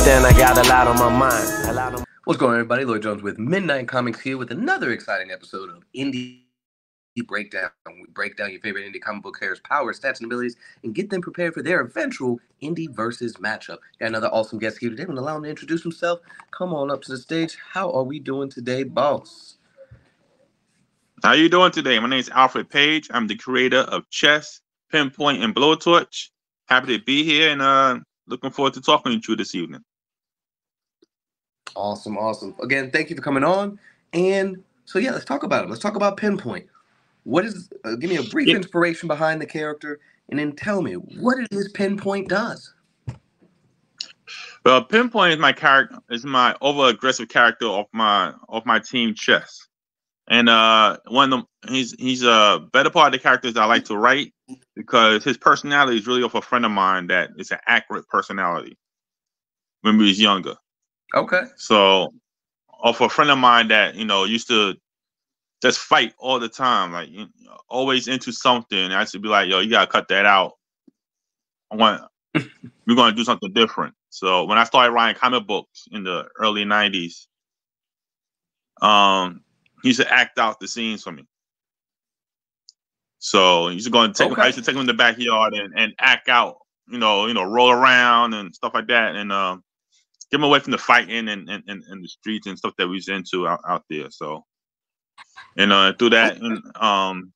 understand I got a lot on my mind. What's going on, everybody? Lloyd Jones with Midnight Comics here with another exciting episode of Indie Breakdown. We break down your favorite indie comic book characters' power, stats, and abilities, and get them prepared for their eventual indie versus matchup. Got another awesome guest here today. I'm going to allow him to introduce himself. Come on up to the stage. How are we doing today, boss? How you doing today? My name is Alfred Page. I'm the creator of Chess, Pinpoint, and Blowtorch. Happy to be here and looking forward to talking to you this evening. Awesome. Again, thank you for coming on. And so, yeah, let's talk about it. Let's talk about Pinpoint. What is? Give me a brief inspiration behind the character, and then tell me what it is Pinpoint does. Well, Pinpoint is my character. Is my over-aggressive character of my team Chess, and he's a better part of the characters I like to write because his personality is really of a friend of mine that is an accurate personality when we was younger. Okay. So, of a friend of mine that used to just fight all the time, like always into something. I used to be like, "Yo, you gotta cut that out. We're gonna do something different." So when I started writing comic books in the early '90s, he used to act out the scenes for me. So he used to go and take. I used to take him in the backyard and act out. Roll around and stuff like that, and get him away from the fighting and the streets and stuff that we was into out there. So, through that, and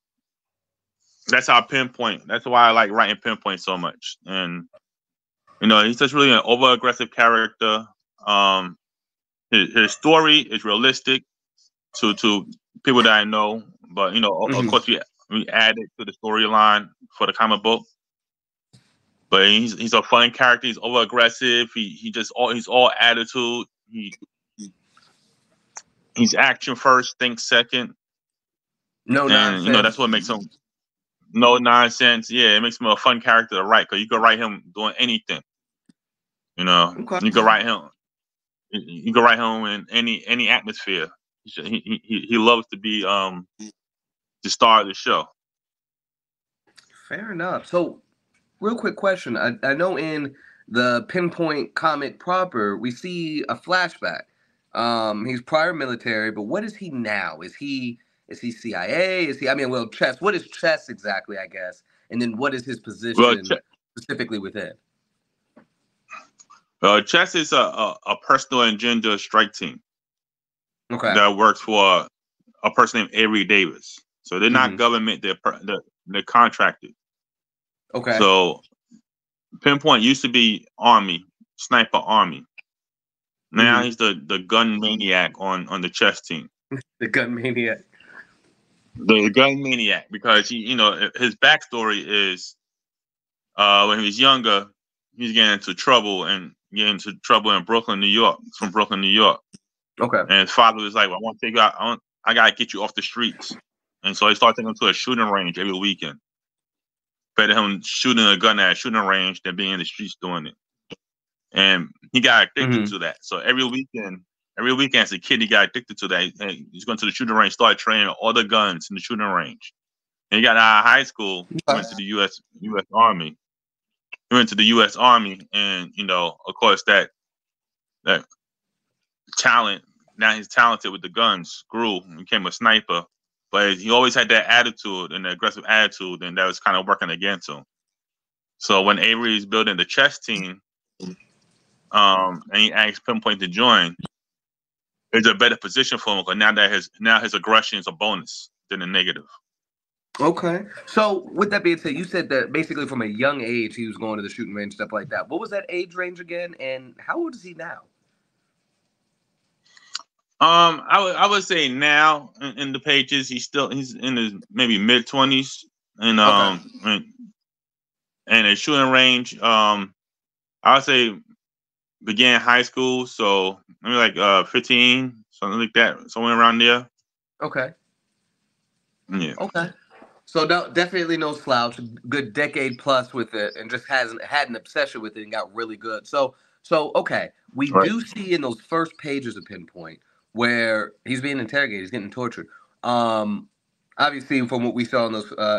that's how Pinpoint. That's why I like writing Pinpoint so much. And he's just really an over-aggressive character. His story is realistic to people that I know, but of course we added to the storyline for the comic book. But he's a fun character. He's over-aggressive. He's all attitude. He's action first, think second. No nonsense. And that's what makes him no nonsense. Yeah, it makes him a fun character to write because you can write him doing anything. You can write him. You can write him in any atmosphere. He loves to be the star of the show. Fair enough. So, real quick question. I know in the Pinpoint comic proper, we see a flashback. He's prior military, but what is he now? Is he CIA? Chess. What is Chess exactly, I guess? And then what is his position specifically within? Chess is a personal and gender strike team. Okay. That works for a person named Avery Davis. So they're not government. They're contracted. Okay. So Pinpoint used to be Army, Sniper Army. Now he's the gun maniac on the chess team. The gun maniac. The gun maniac, because his backstory is when he was younger, he's getting into trouble in Brooklyn, New York. He's from Brooklyn, New York. Okay. And his father was like, "Well, I want to take you out. I gotta get you off the streets." And so he started taking him to a shooting range every weekend. Better him shooting a gun at a shooting range than being in the streets doing it. And he got addicted to that. So every weekend as a kid, he got addicted to that. He's going to the shooting range, started training all the guns in the shooting range. And he got out of high school, went to the U.S. Army. He went to the U.S. Army, and of course that talent. Now he's talented with the guns. Grew, became a sniper, but he always had that attitude and the aggressive attitude, and that was kind of working against him. So when Avery is building the chess team, and he asked Pinpoint to join, it's a better position for him because now his aggression is a bonus than a negative. Okay. So with that being said, you said that basically from a young age he was going to the shooting range, stuff like that. What was that age range again, and how old is he now? I would say now in the pages he's in his maybe mid-20s, and and a shooting range. I would say began high school, so maybe like 15, something like that, somewhere around there. Okay. Yeah. Okay. So definitely no slouch. Good decade plus with it, and just had an obsession with it and got really good. So okay, we do see in those first pages of Pinpoint where he's being interrogated, he's getting tortured. Obviously, from what we saw in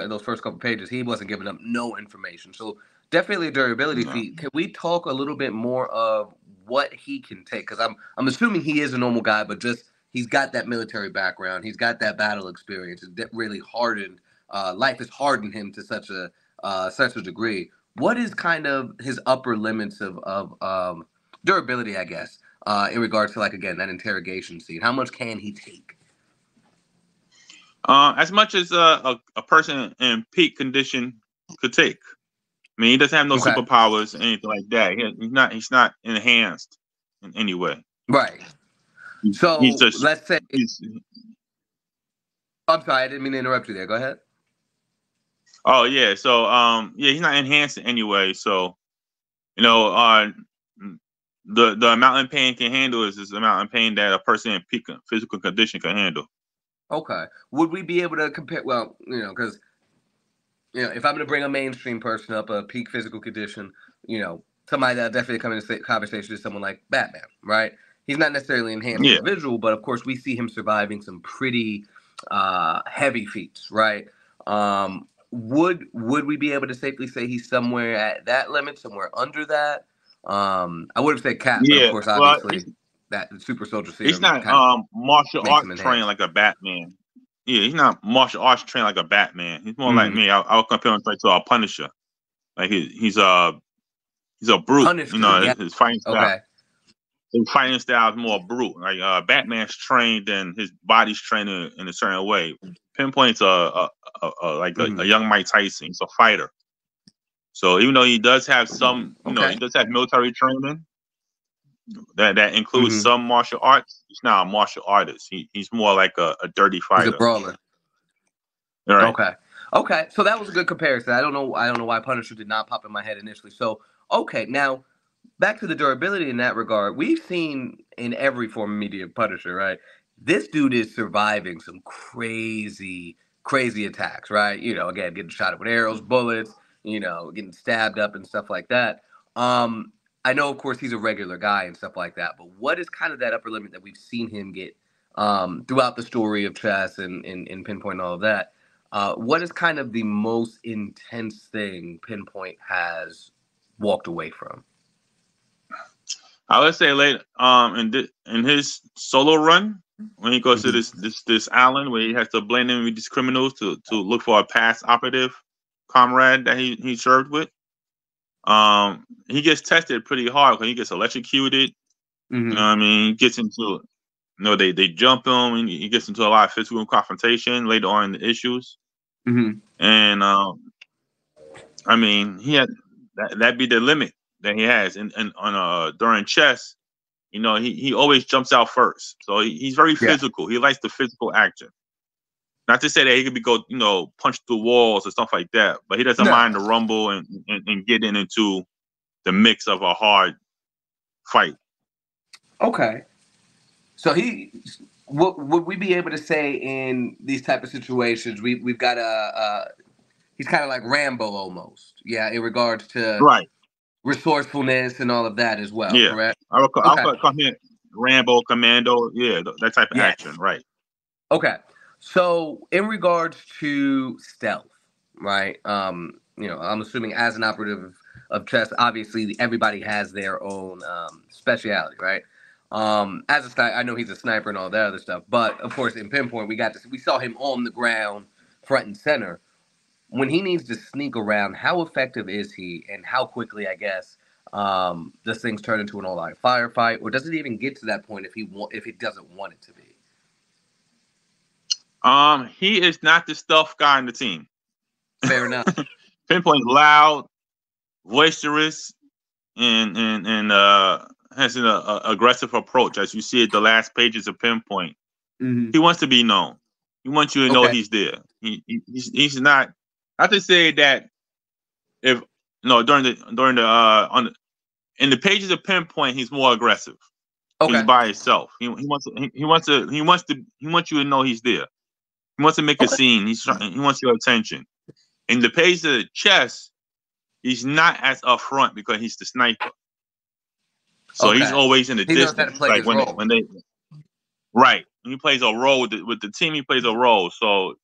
those first couple pages, he wasn't giving up no information. So definitely a durability feat. Can we talk a little bit more of what he can take? Because I'm assuming he is a normal guy, but just he's got that military background, he's got that battle experience. It really hardened. Life has hardened him to such a degree. What is kind of his upper limits of durability, I guess, in regards to, like, again, that interrogation scene? How much can he take? As much as a person in peak condition could take. I mean, he doesn't have no superpowers or anything like that. He's not enhanced in any way. Right. So he's just, let's say. I'm sorry, I didn't mean to interrupt you there. Go ahead. Oh yeah. So he's not enhanced in any way. So, you know, the amount of pain can handle is the amount of pain that a person in peak physical condition can handle. Okay. Would we be able to compare? Well, you know, because, you know, if I'm going to bring a mainstream person up, a peak physical condition, you know, somebody that definitely come into conversation is someone like Batman, right? He's not necessarily enhanced individual, but of course we see him surviving some pretty heavy feats, right? Would we be able to safely say he's somewhere at that limit, somewhere under that? I would have said Cap, but of course, obviously, that super soldier serum. He's not martial arts trained like a Batman. Yeah, he's not martial arts trained like a Batman. He's more like me. I'll compare him to a Punisher. Like he's a brute. Punisher, you know, his fighting style. Okay. His fighting style is more brute. Like Batman's trained and his body's trained in a certain way. Pinpoint's a young Mike Tyson. He's a fighter. So even though he does have some, you know, he does have military training that includes some martial arts, he's not a martial artist. He's more like a dirty fighter. He's a brawler. Right. Okay. So that was a good comparison. I don't know why Punisher did not pop in my head initially. So now back to the durability in that regard. We've seen in every form of media Punisher, right? This dude is surviving some crazy attacks, right? You know, again, getting shot up with arrows, bullets, you know, getting stabbed up and stuff like that. I know, of course, he's a regular guy and stuff like that, but what is kind of that upper limit that we've seen him get throughout the story of Chess and Pinpoint and all of that? What is kind of the most intense thing Pinpoint has walked away from? I would say later in his solo run, when he goes to this island where he has to blend in with these criminals to look for a past operative comrade that he served with. He gets tested pretty hard because he gets electrocuted. You know what I mean? He gets into, you know, they jump him and he gets into a lot of physical confrontation later on in the issues. And I mean, he had that be the limit that he has. And during Chess, you know, he always jumps out first. So he's very physical. He likes the physical action. Not to say that he could you know, punch through walls or stuff like that, but he doesn't mind the rumble and getting into the mix of a hard fight. Okay. So would we be able to say in these type of situations, we've got he's kind of like Rambo almost, in regards to resourcefulness and all of that as well, correct? I'll call him Rambo, Commando, that type of action, right? Okay. So in regards to stealth, right? You know, I'm assuming as an operative of Chess, obviously everybody has their own speciality, right? As a sniper, I know he's a sniper and all that other stuff, but of course in Pinpoint we saw him on the ground, front and center. When he needs to sneak around, how effective is he, and how quickly, I guess, does things turn into an all-out firefight, or does it even get to that point if he doesn't want it to be? He is not the stealth guy on the team. Fair enough. Pinpoint loud, boisterous, and has an aggressive approach, as you see at the last pages of Pinpoint. He wants to be known. He wants you to know he's there. He's not to say that in the pages of Pinpoint he's more aggressive. He's by himself. He wants you to know he's there. He wants to make a scene. He wants your attention. In the page of Chess, he's not as upfront because he's the sniper. So he's always in the distance. Like when he plays a role with the team, he plays a role. So,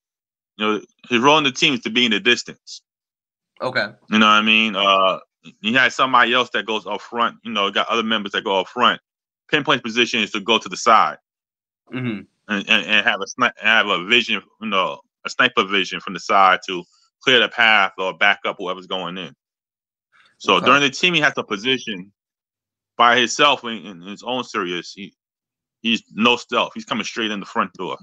you know, his role in the team is to be in the distance. Okay. You know what I mean? He has somebody else that goes up front. You know, got other members that go up front. Pinpoint's position is to go to the side Mm-hmm. and have a vision, you know, a sniper vision from the side to clear the path or back up whoever's going in. So Okay. during the team, he has a position by himself in his own series. He's no stealth. He's coming straight in the front door.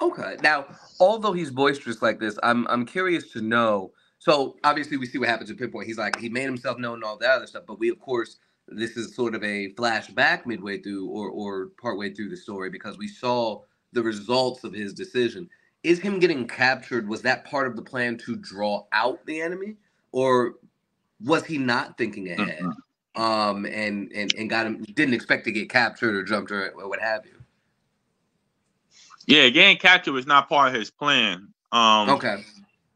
Okay. Now, although he's boisterous like this, I'm curious to know. So obviously, we see what happens at Pinpoint. He's like he made himself known and all that other stuff. But we, of course, this is sort of a flashback midway through or partway through the story because we saw the results of his decision. Is him getting captured? Was that part of the plan to draw out the enemy, or was he not thinking ahead? Mm-hmm. And got him didn't expect to get captured or jumped or what have you. Yeah, getting captured was not part of his plan. Okay.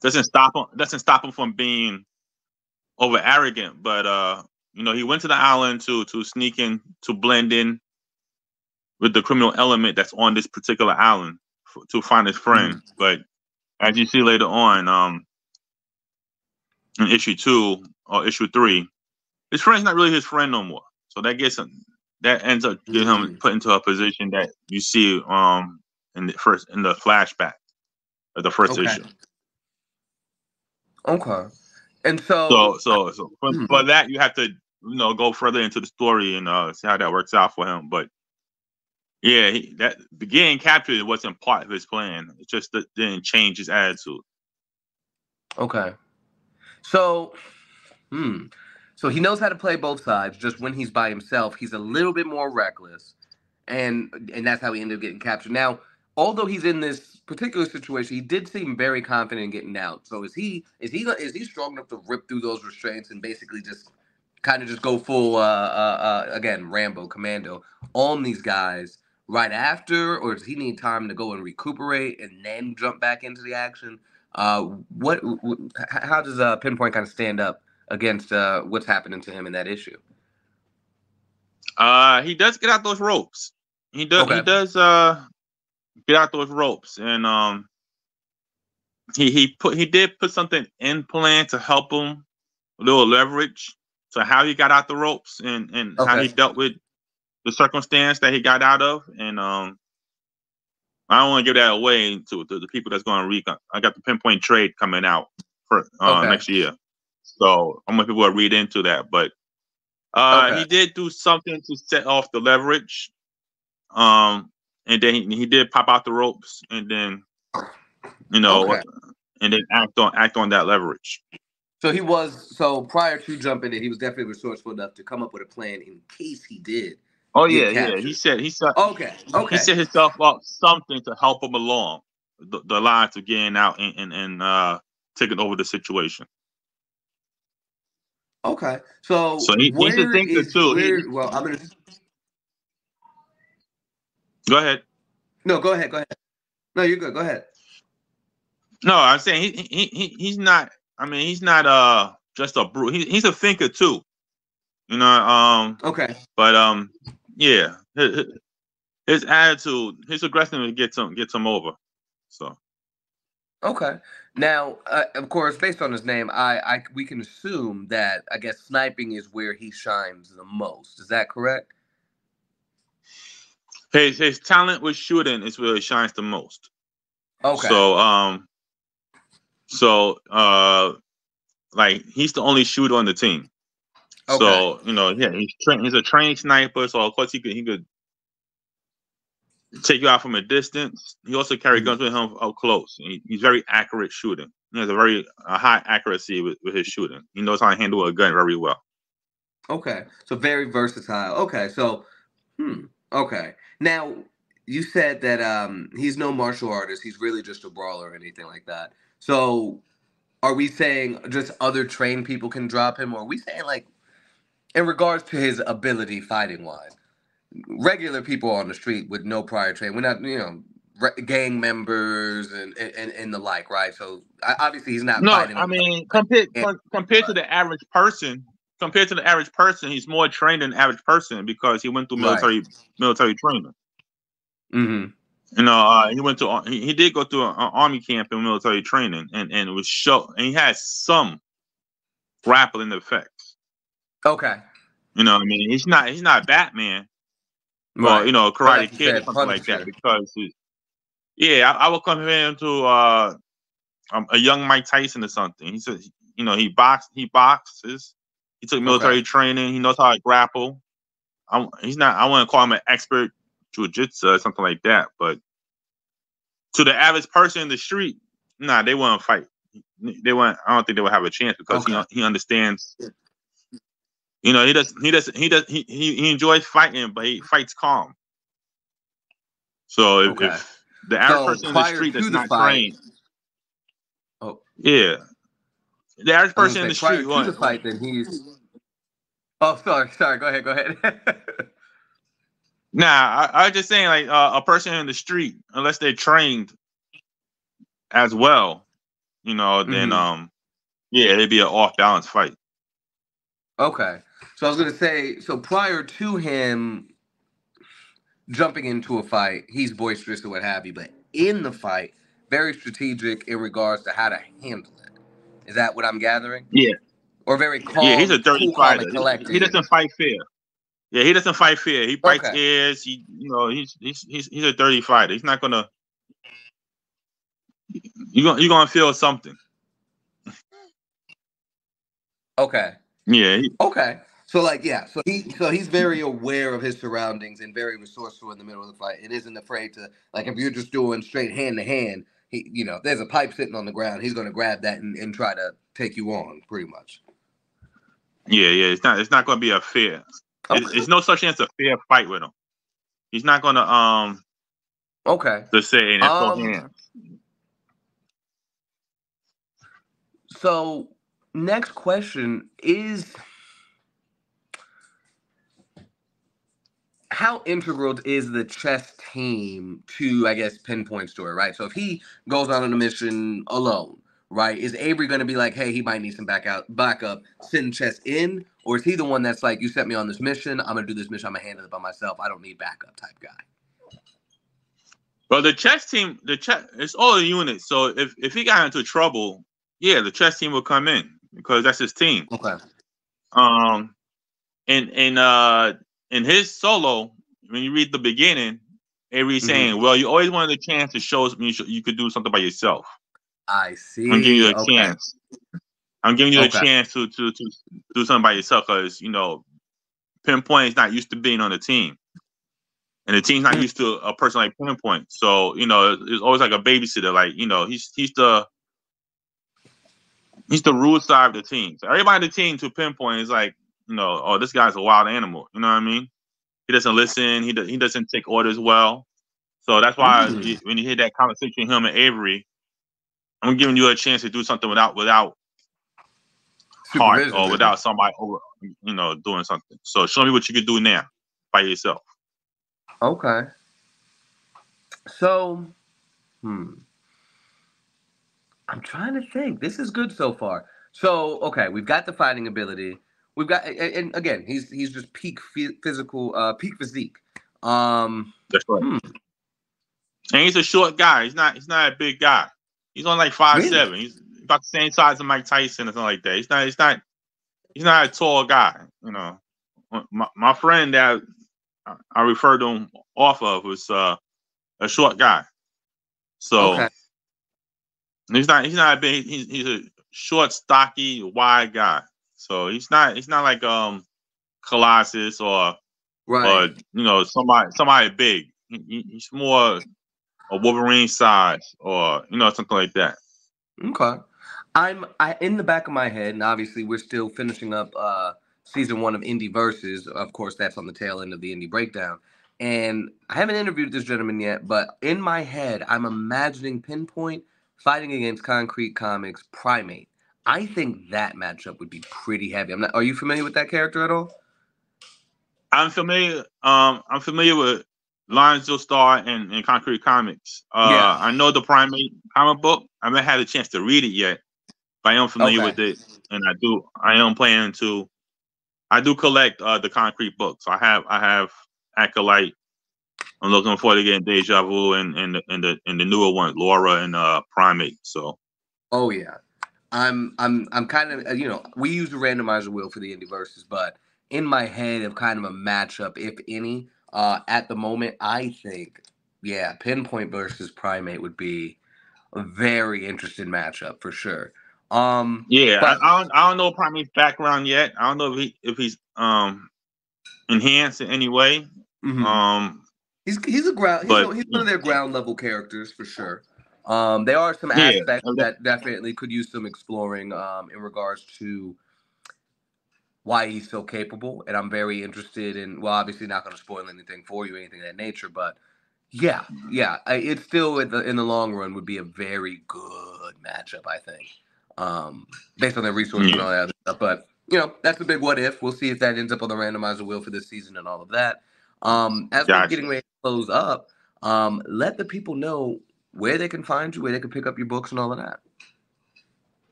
Doesn't stop him from being over arrogant, but you know, he went to the island to sneak in, to blend in with the criminal element that's on this particular island to find his friend. Mm-hmm. But as you see later on, in issue 2 or issue 3, his friend's not really his friend no more. So that ends up getting him put into a position that you see in the flashback of the first issue. Okay. And so, So for that you have to, you know, go further into the story and see how that works out for him. But yeah, that the getting captured wasn't part of his plan. It just didn't change his attitude. okay. So, so he knows how to play both sides. Just when he's by himself, he's a little bit more reckless, and that's how he ended up getting captured. Now, although he's in this particular situation, he did seem very confident in getting out. So is he strong enough to rip through those restraints and basically just kind of just go full again Rambo Commando on these guys right after, or does he need time to go and recuperate and then jump back into the action? What how does Pinpoint kind of stand up against what's happening to him in that issue? He does get out those ropes. He does. Okay. He does get out those ropes, and he did put something in plan to help him, a little leverage to how he got out the ropes and how he dealt with the circumstance that he got out of. And I don't want to give that away to the people that's going to read. I got the Pinpoint trade coming out for next year, so I want people to read into that. But he did do something to set off the leverage, and then he did pop out the ropes, and then you know, and then act on that leverage. So prior to jumping in, he was definitely resourceful enough to come up with a plan in case he did. Oh yeah. He said he set himself up something to help him along the lines of getting out and taking over the situation. Okay, so he's a thinker too. Well, I'm gonna go ahead. No, go ahead. No, you're good. Go ahead. No, I'm saying he's not. I mean, he's not just a brute. He's a thinker too. You know. But yeah, his attitude, his aggressiveness gets him over. So. Okay. Now, of course, based on his name, we can assume that I guess sniping is where he shines the most. Is that correct? His talent with shooting is where he shines the most. Okay. So like he's the only shooter on the team. Okay. So you know, yeah, he's a trained sniper. So of course he could take you out from a distance. He also carries guns with him up close. He's very accurate shooting. He has a high accuracy with his shooting. He knows how to handle a gun very well. Okay, so very versatile. Okay, so okay. Now you said that he's no martial artist. He's really just a brawler or anything like that. So are we saying just other trained people can drop him, or are we saying like in regards to his ability fighting wise? Regular people on the street with no prior training. We're not, gang members and the like, right? So obviously he's not fighting. No, I mean compared to the average person, he's more trained than the average person because he went through military training. Mm-hmm. You know, he did go through an army camp in military training, and it was and he has some grappling effects. Okay. You know what I mean? He's not Batman or Right. Karate Like you Kid or said, something like that Punisher. because I would compare him to a young Mike Tyson or something. He said he boxes. He took military training. He knows how to grapple. He's not. I wouldn't call him an expert jiu-jitsu or something like that. But to the average person in the street, nah, they wouldn't fight. They wouldn't. I don't think they would have a chance because he understands. He enjoys fighting, but he fights calm. So if the average person in the street that's not trained, the average person in the street prior to the fight, then he's. Oh, sorry. Go ahead. Nah, I was just saying, like a person in the street, unless they're trained as well, then it'd be an off balance fight. Okay, so I was gonna say, so prior to him jumping into a fight, he's boisterous or what have you, but in the fight, very strategic in regards to how to handle it. Is that what I'm gathering? Yeah. Or very calm. Yeah, he's a dirty fighter. Calm and collected. He doesn't fight fair. Yeah, he doesn't fight fair. He bites ears. He's a dirty fighter. He's not gonna. You're gonna feel something. Okay. Yeah. Okay. So he's very aware of his surroundings and very resourceful in the middle of the fight. It isn't afraid to, like, if you're just doing straight hand to hand, there's a pipe sitting on the ground, he's gonna grab that and try to take you on, pretty much. Yeah. It's not gonna be a fair. It's no such thing as a fair fight with him. He's not gonna just say and throw hands. So next question is, how integral is the chess team to, I guess, Pinpoint story, right? So if he goes on a mission alone, right, is Avery going to be like, hey, he might need some backup, send chess in? Or is he the one that's like, you set me on this mission, I'm going to do this mission, I'm going to handle it by myself, I don't need backup type guy? Well, the chess team, it's all a unit. So if he got into trouble, the chess team will come in because that's his team. Okay. In his solo, when you read the beginning, Avery's saying, well, you always wanted a chance to show me you could do something by yourself. I see. I'm giving you a chance. I'm giving you a chance to do something by yourself because, Pinpoint is not used to being on the team. And the team's not used to a person like Pinpoint. So, it's always like a babysitter. Like, he's the rude side of the team. So everybody on the team to Pinpoint is like, oh, this guy's a wild animal. You know what I mean? He doesn't listen. He doesn't take orders well. So that's why when you hear that conversation with him and Avery, I'm giving you a chance to do something without heart or without somebody over, doing something. So show me what you can do now by yourself. Okay. So, I'm trying to think. This is good so far. So, okay, we've got the fighting ability. We've got, and again, he's just peak physical, peak physique. That's right. And he's a short guy. He's not a big guy. He's only like 5'7". Really? He's about the same size as Mike Tyson or something like that. He's not a tall guy. My friend that I referred to him off of was a short guy. So he's not big. He's a short, stocky, wide guy. So he's not like Colossus or somebody big. He's more a Wolverine size or something like that. Okay. I in the back of my head, and obviously we're still finishing up season 1 of Indie Versus. Of course, that's on the tail end of the Indie Breakdown. And I haven't interviewed this gentleman yet, but in my head, I'm imagining Pinpoint fighting against Concrete Comics' Primate. I think that matchup would be pretty heavy. Are you familiar with that character at all? I'm familiar. I'm familiar with Lions Star and Concrete Comics. I know the Primate comic book. I haven't had a chance to read it yet, but I am familiar with it, and I am planning to. I do collect the Concrete books. I have Acolyte. I'm looking forward to getting Deja Vu and the newer ones, Laura and Primate. So. Oh yeah. I'm kind of, we use the randomizer wheel for the indie verses, but in my head of kind of a matchup, if any, at the moment, I think, yeah, Pinpoint versus Primate would be a very interesting matchup for sure. Yeah, But I don't know Primate's background yet. I don't know if he's enhanced in any way. mhm. He's a ground But he's one of their ground level characters for sure. There are some yeah, aspects that definitely could use some exploring in regards to why he's so capable, and I'm very interested in. Well, obviously, not going to spoil anything for you, anything of that nature, but yeah, it's still in the long run would be a very good matchup, I think, based on their resources and yeah, all that other stuff. But that's a big what if. We'll see if that ends up on the randomizer wheel for this season and all of that. As we're gotcha. getting ready to close up, let the people know where they can find you, where they can pick up your books and all of that.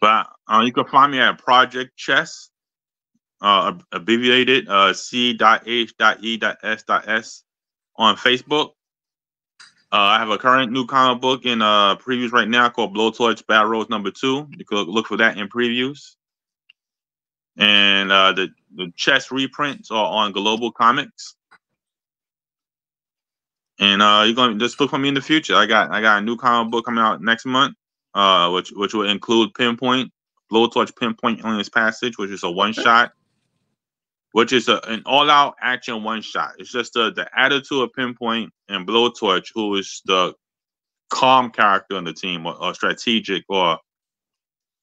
But you can find me at Project Chess, abbreviated C.H.E.S.S on Facebook. I have a current new comic book in previews right now called Blowtorch Bad Rose #2. You can look for that in previews. And the chess reprints are on Global Comics. And you're gonna just look for me in the future. I got a new comic book coming out next month, which will include Pinpoint, Blowtorch Pinpoint Aliens Passage, which is a one shot, which is an all-out action one shot. It's just the attitude of Pinpoint and Blowtorch, who is the calm character on the team, or strategic, or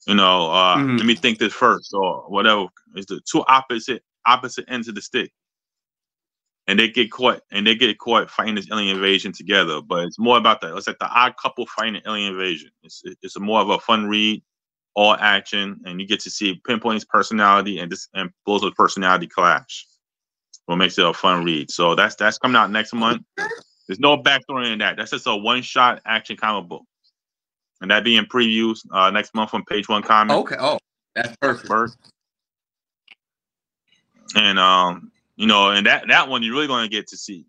let me think this first, or whatever. It's the two opposite ends of the stick, and they get caught fighting this alien invasion together. But it's more about that. It's like the odd couple fighting an alien invasion. It's a more of a fun read, all action, and you get to see Pinpoint's personality and Blowtorch's personality clash. What makes it a fun read. So that's coming out next month. There's no backstory in that. That's just a one-shot action comic book. And that be in previews next month on Page One Comics. Okay. Oh, that's perfect. And and that one you're really going to get to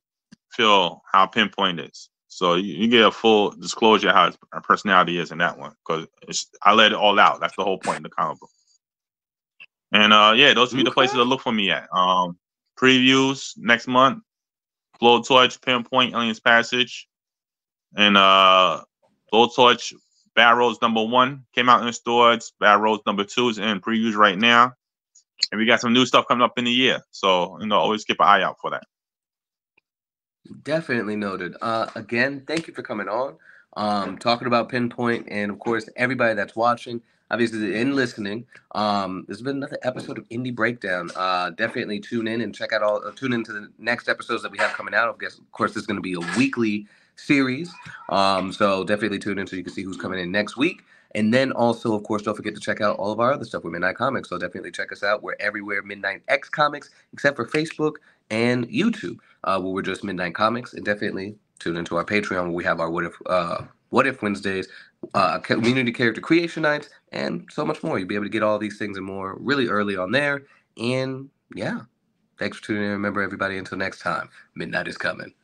feel how Pinpoint is. So you get a full disclosure of how her personality is in that one, because I let it all out. That's the whole point in the comic book. And those would be the places to look for me at. Previews next month. Blowtorch Pinpoint Aliens Passage, and Blowtorch Bad Rose #1 came out in the stores. Bad Rose #2 is in previews right now, and we got some new stuff coming up in the year. So always keep an eye out for that. Definitely noted. Again, thank you for coming on, talking about Pinpoint, and of course everybody that's watching, obviously, and listening. This has been another episode of Indie Breakdown. Definitely tune in and tune into the next episodes that we have coming out. Of course, this is going to be a weekly series. So definitely tune in so you can see who's coming in next week. And then also, of course, don't forget to check out all of our other stuff with Midnight Comics. So definitely check us out. We're everywhere, Midnight X Comics, except for Facebook and YouTube, where we're just Midnight Comics. And definitely tune into our Patreon, where we have our What If Wednesdays, community character creation nights, and so much more. You'll be able to get all these things and more really early on there. And yeah, thanks for tuning in. Remember, everybody, until next time, midnight is coming.